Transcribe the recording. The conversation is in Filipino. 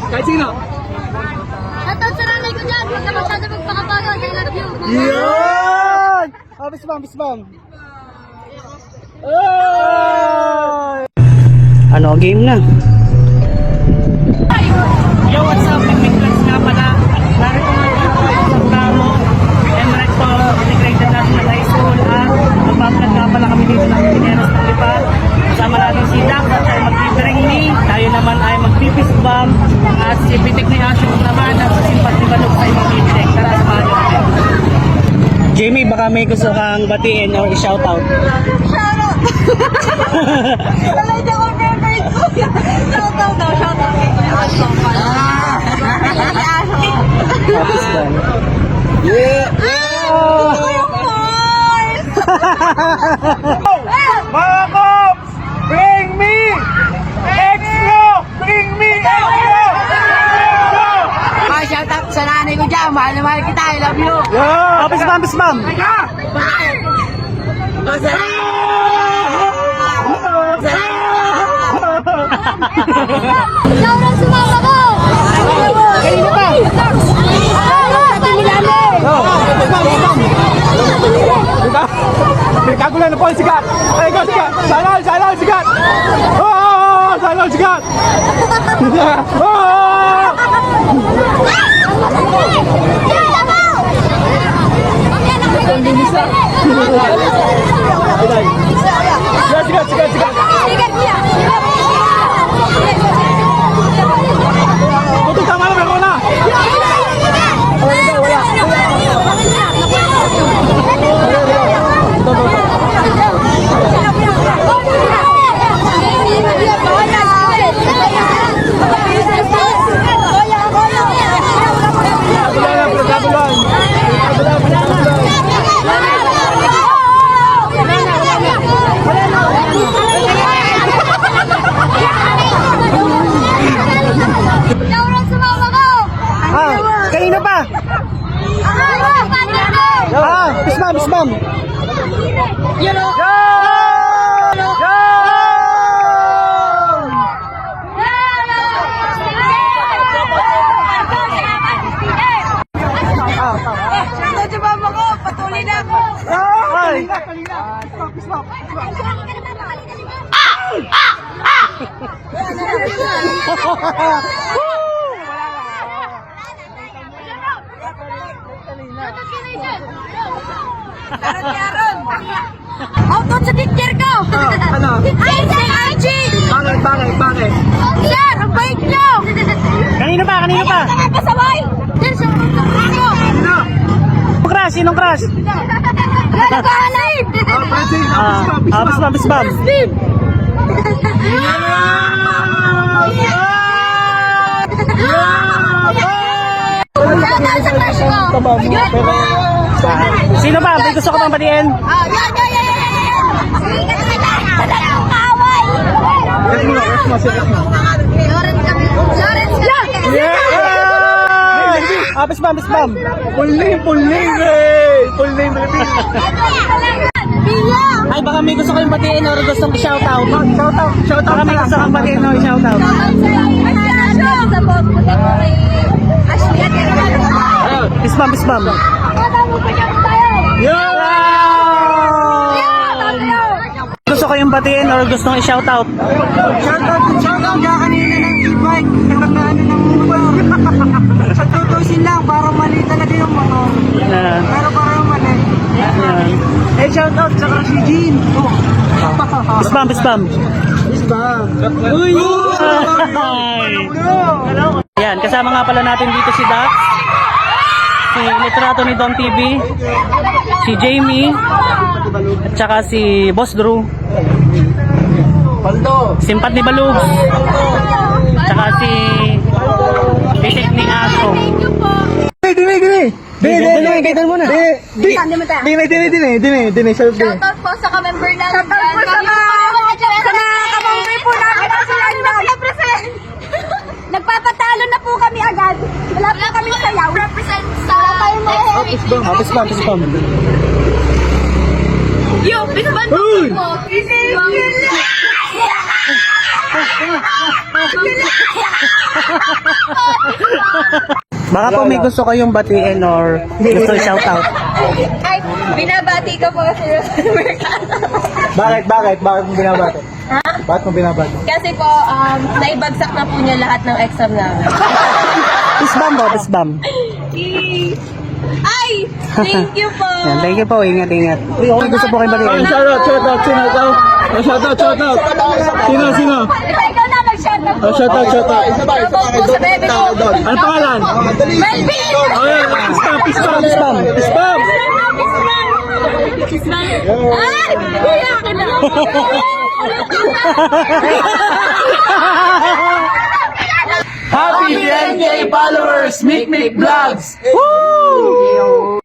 Kahit sino? Shoutout sa nanay ko dyan. Huwag ka masyado magpakapagod. I love you. Yun! Fist bump. Ano, game na. Yo, what's up? Pag-mix nga pala. Narito nga sa Taro, Emirates po, Integrated National High School. Magpapalag nga pala kami dito ng Pineros ng Lipa. Kasama natin si Dak at ay mag-bring me. Tayo naman ay mag-fist bump. At si Pitik ni Asyo naman at si Simpat ni Balog ay mag-pitik. Tara, samahan natin. Jamie, baka may gusto kang batiin or i-shoutout. Shoutout! Talay niya ko favorite ko. Shoutout daw. Shoutout kay Kuya Aso. Tapos lang. Yeah! Kuya Mars! Mga Kops! Bring me! Extra! Bring me! Extra! Shoutout sa nanay ko dyan. Mahal na mahal kita. I love you. Yo! Fist bump! Laura, sumama ko! Kanina pa! Pinagkagulan na po yung sigat! Ay, go, sigat! Salal, sigat! Oh! Salal, sigat! Oh! Sigat! Puto, tama na, meron na! Laura, sumama ko! Kanina pa! Fist bump! You know? Shoutout sa mama ko! Patuloy na ako! Outot sa teacher ko! Ano? Ay, si Archie! Bakit? Sir, ang bait niyo! Kanina pa! Ay, pasaway! Sir, sa ko! Sinong crush? Lalagahanay! Fist bump! Steve! Shoutout sa crush ko! Sino ba? May gusto ko bang batiin? Yan! Kaway! Lawrence kami. Fist bump! Full name, Philippines! Pia! Ay, baka may gusto kayong batiin or gustong i-shoutout. Shoutout. Baka may gusto kang batiin or i-shoutout. Fist bump! Gusto kayong batiin or gustong i-shoutout? Shoutout ka kanina ng e-bike. Nakakaano ng motor. Sa tutusin lang, parang mali talaga yung motor. Pero parang mali. Eh, shoutout sa si Jean. Fist bump! Uy! Yan, kasama nga pala natin dito si Dax, si Litrato ni Don TV, si Jamie, at saka si Boss Drew, Simpat ni Balog, at saka si Pitik ni Aso. Kaitan mo na. Dini. Shoutout po sa ka-member namin. Shoutout po sa mga ka-member po namin. Nagpapatalo na po kami agad. Wala po kami sayaw. Represent sa... Fist bump! Yo, bisban po. Baka po may gusto kayong batiin or gusto shoutout. Ay, binabati ko po si Rosel Mercado. Bakit mo binabati? Ha? Bakit mo binabati? Kasi po, naibagsak na po niya lahat ng exam namin. Pisbam po, pisbam. Ay! Thank you po! Yan, thank you po. Ingat. May gusto po kayo batiin. Shoutout. Sino ikaw? Shoutout. Sino? Ikaw na mag-shoutout po. Shoutout. Shoutout po sa bebe ko. Ano pangalan? Melvin! Pisbam. Ay! Kuya ka na! Happy 10K followers! Mick Vlogs! Woo!